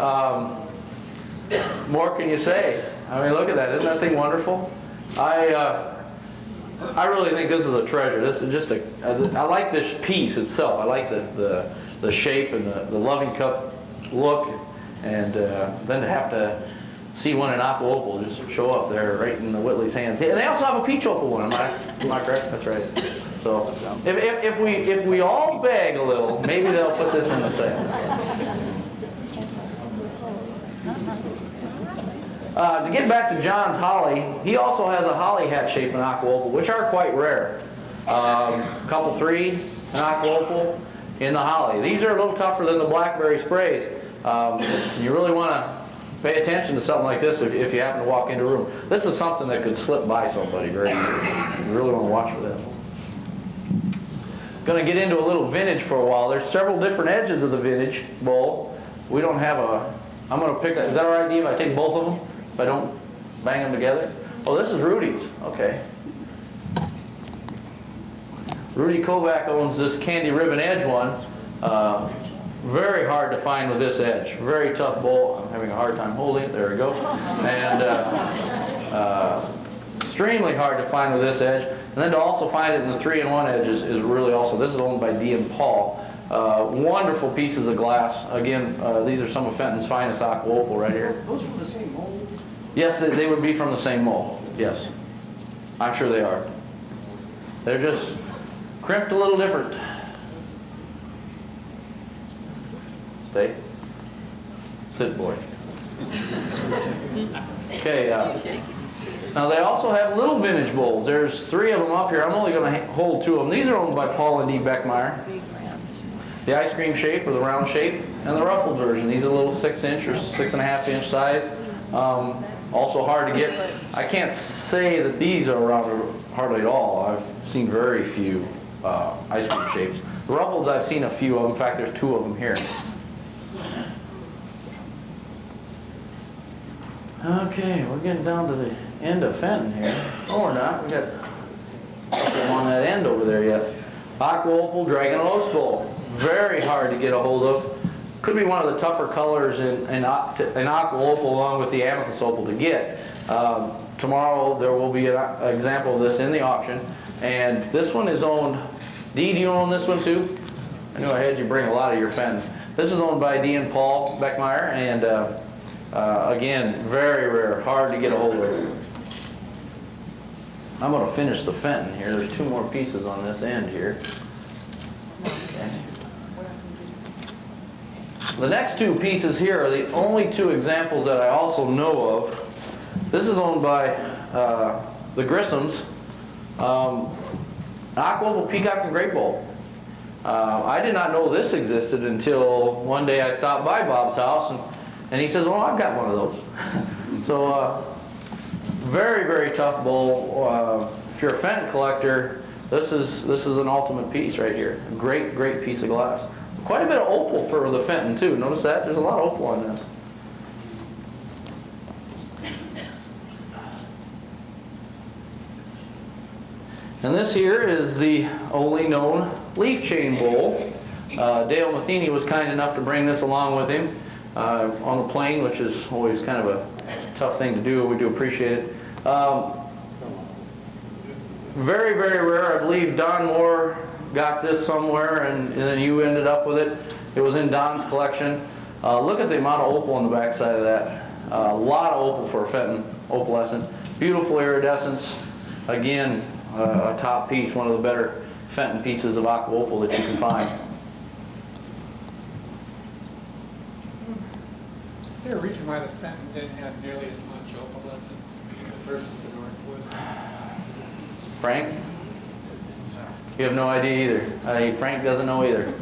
More can you say? I mean, look at that. Isn't that thing wonderful? I really think this is a treasure. This is just I like this piece itself. I like the shape and the loving cup look, and then to have to see one in Aqua Opal just show up there right in the Whitley's hands. And they also have a peach opal one. Am I correct? That's right. So if we all beg a little, maybe they'll put this in the sale. To get back to John's holly, he also has a holly hat shape in Aqua Opal, which are quite rare. Couple 3 in Aqua Opal in the holly. These are a little tougher than the blackberry sprays. You really want to pay attention to something like this if you happen to walk into a room. This is something that could slip by somebody very easily. You really want to watch for this. Going to get into a little vintage for a while. There's several different edges of the vintage bowl. We don't have I'm going to pick, is that all right, Dave, if I take both of them? If I don't bang them together? Oh, this is Rudy's. Okay. Rudy Kovac owns this candy ribbon edge one. Very hard to find with this edge. Very tough bowl. I'm having a hard time holding it. There we go. And extremely hard to find with this edge. And then to also find it in the 3-in-1 edge is really also. This is owned by D and Paul. Wonderful pieces of glass. Again, these are some of Fenton's finest Aqua Opal right here. Those from the same mold? Yes, they would be from the same mold. Yes. I'm sure they are. They're just crimped a little different. Stay. Sit, boy. Okay. Now they also have little vintage bowls. There's 3 of them up here. I'm only going to hold 2 of them. These are owned by Paul and D. Beckmeyer. The ice cream shape or the round shape, and the ruffled version. These are little 6-inch or 6.5-inch size. Also hard to get. I can't say that these are around hardly at all. I've seen very few ice cream shapes. The ruffles, I've seen a few of them. In fact, there's 2 of them here. Okay, we're getting down to the end of Fenton here. Oh, we're not. We got something on that end over there yet. Aqua Opal Dragon Lost Bowl. Very hard to get a hold of. Could be one of the tougher colors in Aqua Opal along with the Amethyst Opal to get. Tomorrow there will be an example of this in the auction. And this one is owned, Dee, do you own this one too? I knew I had you bring a lot of your Fenton. This is owned by D and Paul Beckmeyer, and again, very rare, hard to get a hold of. I'm going to finish the Fenton here. There's 2 more pieces on this end here. Okay. The next 2 pieces here are the only 2 examples that I also know of. This is owned by the Grissams. Aqua Opal Peacock and Great Bowl. I did not know this existed until one day I stopped by Bob's house and he says, "Oh, I've got one of those." So very, very tough bowl. If you're a Fenton collector, this is an ultimate piece right here. A great, great piece of glass. Quite a bit of opal for the Fenton too. Notice that? There's a lot of opal on this. And this here is the only known leaf chain bowl. Dale Matheny was kind enough to bring this along with him on the plane, which is always kind of a tough thing to do. We do appreciate it. Very, very rare. I believe Don Moore got this somewhere, and then you ended up with it. It was in Don's collection. Look at the amount of opal on the back side of that. A lot of opal for a Fenton opalescent. Beautiful iridescence. Again, a top piece, one of the better Fenton pieces of Aqua Opal that you can find. Is there a reason why the Fenton didn't have nearly as much opalescence versus the Northwood? Frank? You have no idea either. Frank doesn't know either.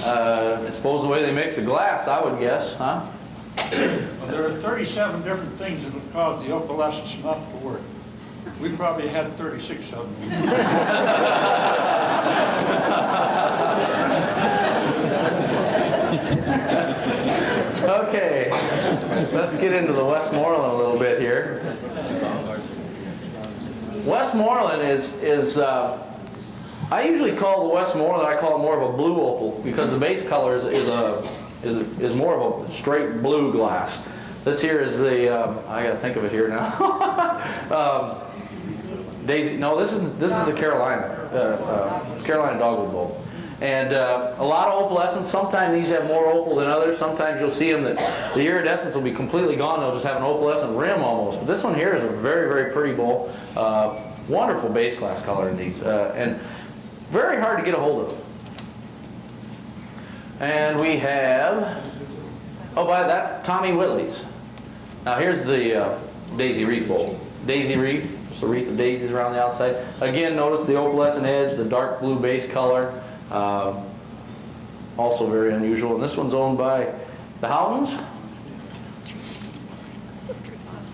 I suppose the way they mix the glass, I would guess, huh? Well, there are 37 different things that would cause the opalescence not to work. We probably had 36 of them. Okay, let's get into the Westmoreland a little bit here. Westmoreland is I usually call the Westmoreland, I call it more of a blue opal because the base color is more of a straight blue glass. This here is the, I gotta think of it here now. Daisy, no, this is the Carolina Dogwood Bowl. And a lot of opalescence, sometimes these have more opal than others. Sometimes you'll see them that the iridescence will be completely gone. They'll just have an opalescent rim almost. But this one here is a very, very pretty bowl. Wonderful base glass color in these. And very hard to get a hold of. And we have, that's Tommy Whitley's. Now here's the daisy wreath bowl. Daisy wreath, just a wreath of daisies around the outside. Again, notice the opalescent edge, the dark blue base color. Also very unusual. And this one's owned by the Howtons.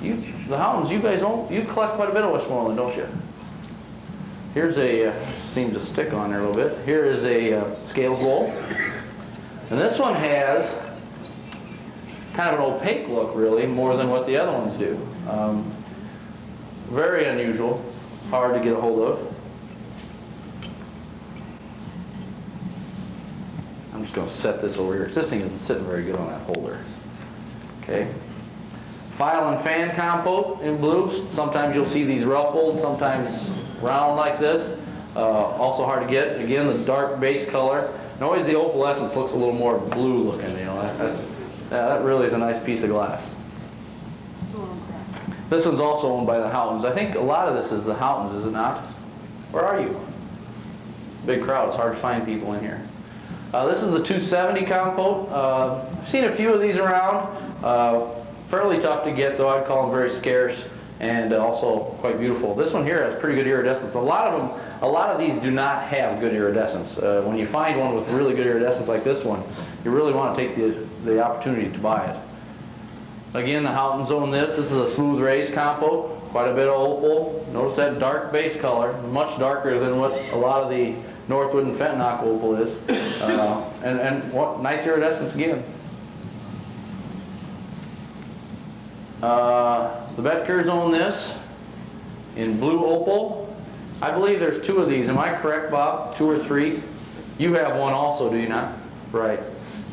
The Howtons, you guys you collect quite a bit of Westmoreland, don't you? Here's a, seems to stick on there a little bit. Here is a scales bowl. And this one has kind of an opaque look, really, more than what the other ones do. Very unusual, hard to get a hold of. I'm just going to set this over here, because this thing isn't sitting very good on that holder. Okay. File and fan compote in blue. Sometimes you'll see these ruffled, sometimes round like this. Also hard to get. Again, the dark base color. And always the opalescence looks a little more blue looking. You know, that really is a nice piece of glass. This one's also owned by the Howtons. I think a lot of this is the Howtons, is it not? Where are you? Big crowd. It's hard to find people in here. This is the 270 compote. I've seen a few of these around. Fairly tough to get, though. I'd call them very scarce and also quite beautiful. This one here has pretty good iridescence. A lot of these do not have good iridescence. When you find one with really good iridescence like this one, you really want to take the opportunity to buy it. Again, the Howtons own this. This is a smooth raised compote. Quite a bit of opal. Notice that dark base color, much darker than what a lot of the Northwood and Fenton Aqua opal is. And what nice iridescence again. The Betkers own this in blue opal. I believe there's two of these. Am I correct, Bob? 2 or 3? You have one also, do you not? Right.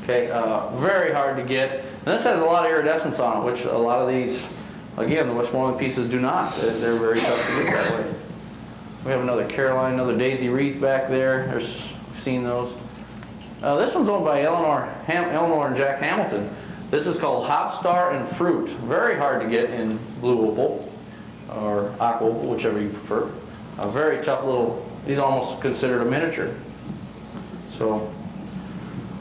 Okay. Very hard to get. And this has a lot of iridescence on it, which a lot of these, again, the Westmoreland pieces do not. They're very tough to get that way. We have another Caroline, another daisy wreath back there. There's seen those. This one's owned by Eleanor and Jack Hamilton. This is called Hop Star and Fruit. Very hard to get in blue opal or aqua opal, whichever you prefer. A very tough little, these are almost considered a miniature. So,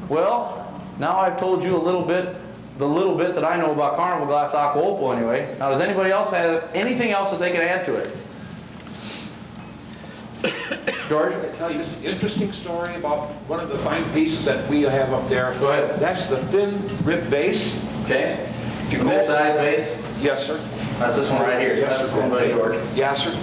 well, now I've told you the little bit that I know about Carnival glass aqua opal anyway. Now, does anybody else have anything else that they can add to it? George? I tell you this interesting story about one of the fine pieces that we have up there. Go ahead. That's the thin rib base. Okay. If you Mid-size base? Yes, sir. That's this one right here. Yes, That's sir. owned by George. Yes, sir.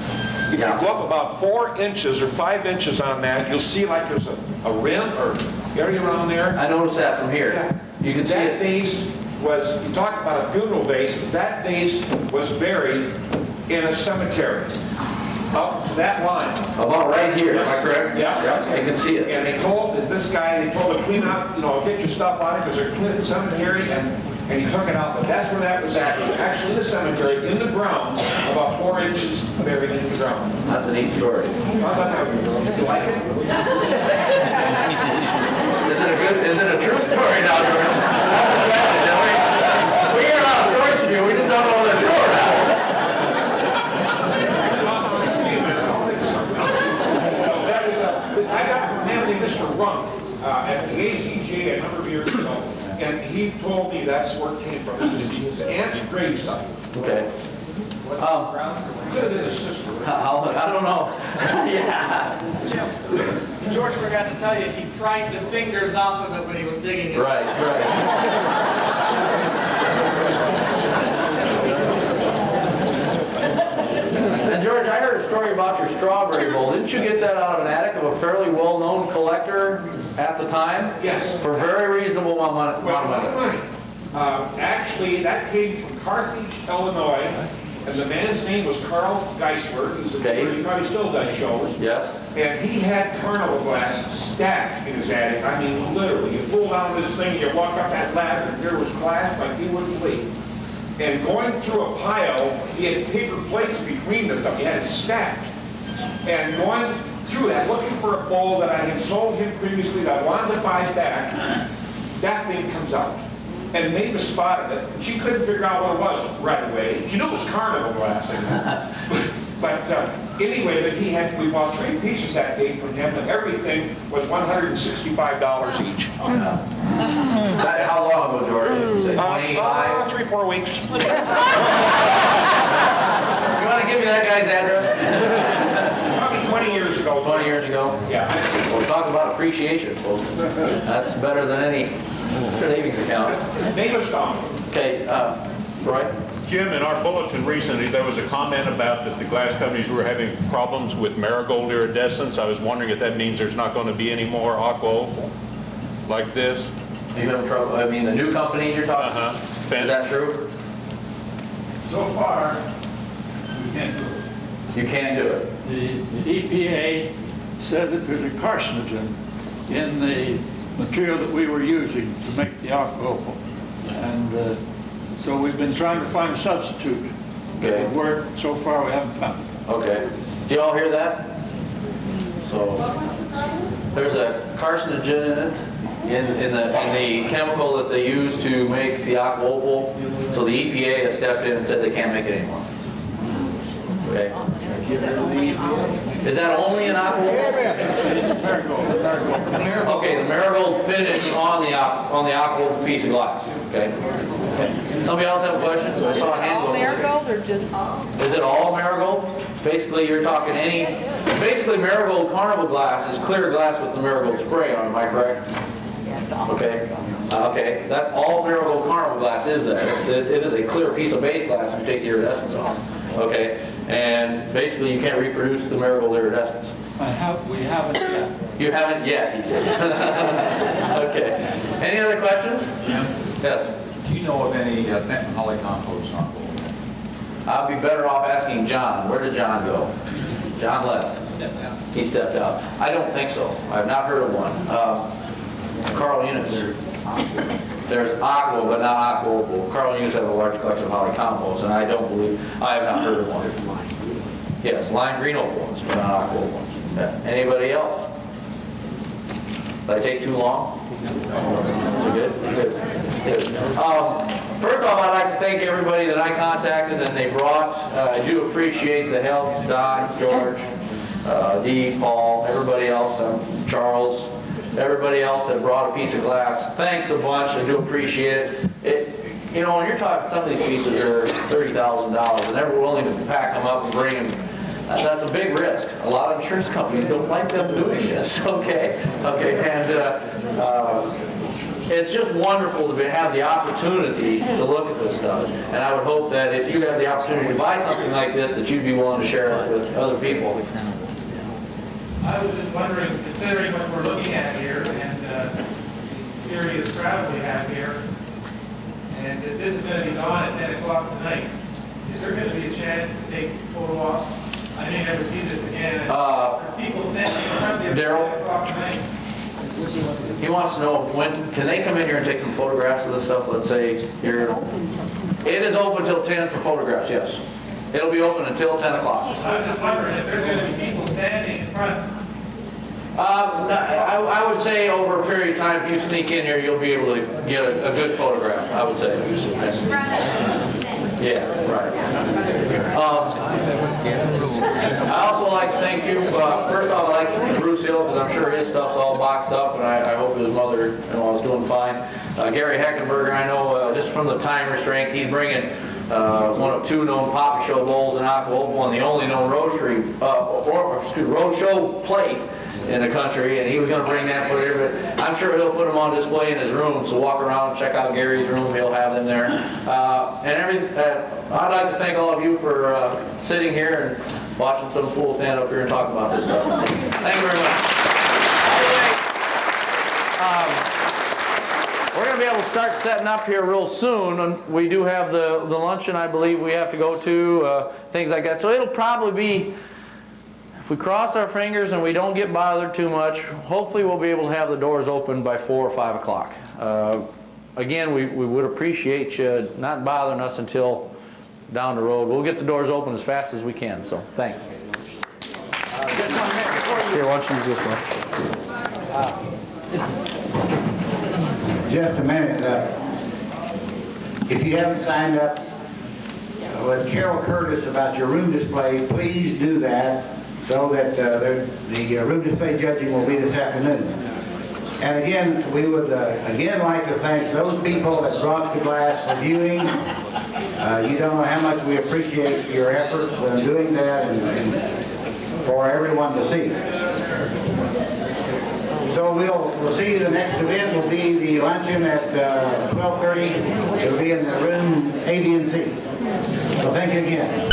If you go up about 4 inches or 5 inches on that, you'll see like there's a rim or area around there. I noticed that from here. Yeah. You can see That it. vase was, you talk about a funeral vase, that vase was buried in a cemetery up to that line. About right here, am I Yes. correct? Yeah. Yep, I can see it. And they told this guy, they told him to clean up, get your stuff out of it because they're cleaning the cemetery, and he took it out. But that's where that was at. It was actually in the cemetery, in the ground, about 4 inches buried in the ground. That's a neat story. How about that? You like it? Is it a true story now, George? We hear a lot of stories from you, we just don't know whether they're true or not. I got from a man named Mr. Runk at the HOACGA a number of years ago, and he told me that's where it came from. It was his aunt's gravesite. Okay. Could have been his sister. I don't know. Yeah. George forgot to tell you, he pried the fingers off of it when he was digging it. Right, right. And George, I heard a story about your strawberry bowl. Didn't you get that out of an attic of a fairly well-known collector at the time? Yes. For very reasonable amount of money. Actually, that came from Carthage, Illinois, and the man's name was Carl Geisler. He probably still does shows. Yes. And he had Carnival glass stacked in his attic. I mean, literally, you pull down this thing, you walk up that ladder, and there was glass like you wouldn't believe. And going through a pile, he had paper plates between the stuff. He had it stacked. And going through that, looking for a bowl that I had sold him previously that I wanted to buy back, that thing comes out. And Mavis spotted it. She couldn't figure out what it was right away. She knew it was Carnival glass. But anyway, we bought 3 pieces that day from him, and everything was $165 each. How long ago, George? You say 25? 3-4 weeks. You want to give me that guy's address? Probably 20 years ago. 20 years ago? Yeah. Well, talk about appreciation, folks. That's better than any savings account. Mavis found it. Okay, Roy? Jim, in our bulletin recently, there was a comment about that the glass companies were having problems with marigold iridescence. I was wondering if that means there's not going to be any more Aqua Opal like this? Are you having trouble? I mean, the new companies you're talking about? Is that true? So far, we can't do it. You can't do it. The EPA said that there's a carcinogen in the material that we were using to make the Aqua Opal. And so we've been trying to find a substitute. Okay. Where so far we haven't found it. Okay. Do you all hear that? So there's a carcinogen in it, in the chemical that they use to make the Aqua Opal. So the EPA has stepped in and said they can't make it anymore. Okay. Is that only an Aqua Opal? Okay, the marigold finish on the Aqua Opal piece of glass. Okay. Somebody else have questions? I saw a hand All go over there. marigold or just? Is it all marigold? Basically, you're talking basically marigold Carnival glass is clear glass with the marigold spray on it, am I correct? Okay. Okay, that all marigold Carnival glass is that. It is a clear piece of base glass if you take the iridescence off. Okay, and basically you can't reproduce the marigold iridescence. We haven't yet. You haven't yet, he says. Okay. Any other questions? Yes. Do you know of any fentanyl holly compost on board? I'd be better off asking John. Where did John go? John left. He stepped out. I don't think so. I've not heard of one. Carl Eunice. There's Aqua, but not Aqua Opal. Carl Eunice have a large collection of holly compost, and I have not heard of one. Yes, lime green opal ones, but not Aqua Opal ones. Yeah. Anybody else? Did I take too long? Good? Good. First off, I'd like to thank everybody that I contacted and they brought. I do appreciate the help, Don, George, Dee, Paul, everybody else, Charles, everybody else that brought a piece of glass. Thanks a bunch, I do appreciate it. You know, when you're talking, some of these pieces are $30,000 and they're willing to pack them up and bring them. That's a big risk. A lot of insurance companies don't like them doing this, okay? And it's just wonderful to have the opportunity to look at this stuff. And I would hope that if you have the opportunity to buy something like this, that you'd be willing to share it with other people. I was just wondering, considering what we're looking at here and the serious crowd we have here, and if this is going to be gone at 10 o'clock tonight, is there going to be a chance to take photo ops? I may never see this again. Are people standing in front of there at 10 o'clock tonight? He wants to know when, can they come in here and take some photographs of this stuff? Let's say you're, it is open till 10 for photographs, yes. It'll be open until 10 o'clock. So I'm just wondering if there's going to be people standing in front. I would say over a period of time, if you sneak in here, you'll be able to get a good photograph, I would say. Yeah, right. I also like to thank you. First off, I'd like to thank Bruce Hill, because I'm sure his stuff's all boxed up, and I hope his mother-in-law is doing fine. Gary Heckenberger, I know just from the time restraint, he's bringing one of 2 known Papa Show bowls in Aqua, Opal, and the only known roadshow plate in the country, and he was going to bring that for here, but I'm sure he'll put them on display in his room, so walk around and check out Gary's room, he'll have them there. I'd like to thank all of you for sitting here and watching some fools stand up here and talk about this stuff. Thank you very much. We're going to be able to start setting up here real soon, and we do have the luncheon I believe we have to go to, things like that, so it'll probably be, if we cross our fingers and we don't get bothered too much, hopefully we'll be able to have the doors open by 4 or 5 o'clock. Again, we would appreciate you not bothering us until down the road. We'll get the doors open as fast as we can, so thanks. Here, why don't you use this one? Just a minute. If you haven't signed up with Carol Curtis about your room display, please do that so that the room display judging will be this afternoon. And again, we would again like to thank those people that brought the glass for viewing. You don't know how much we appreciate your efforts in doing that and for everyone to see. So we'll see you. The next event will be the luncheon at 12:30. It'll be in the room A, B, and C. So thank you again.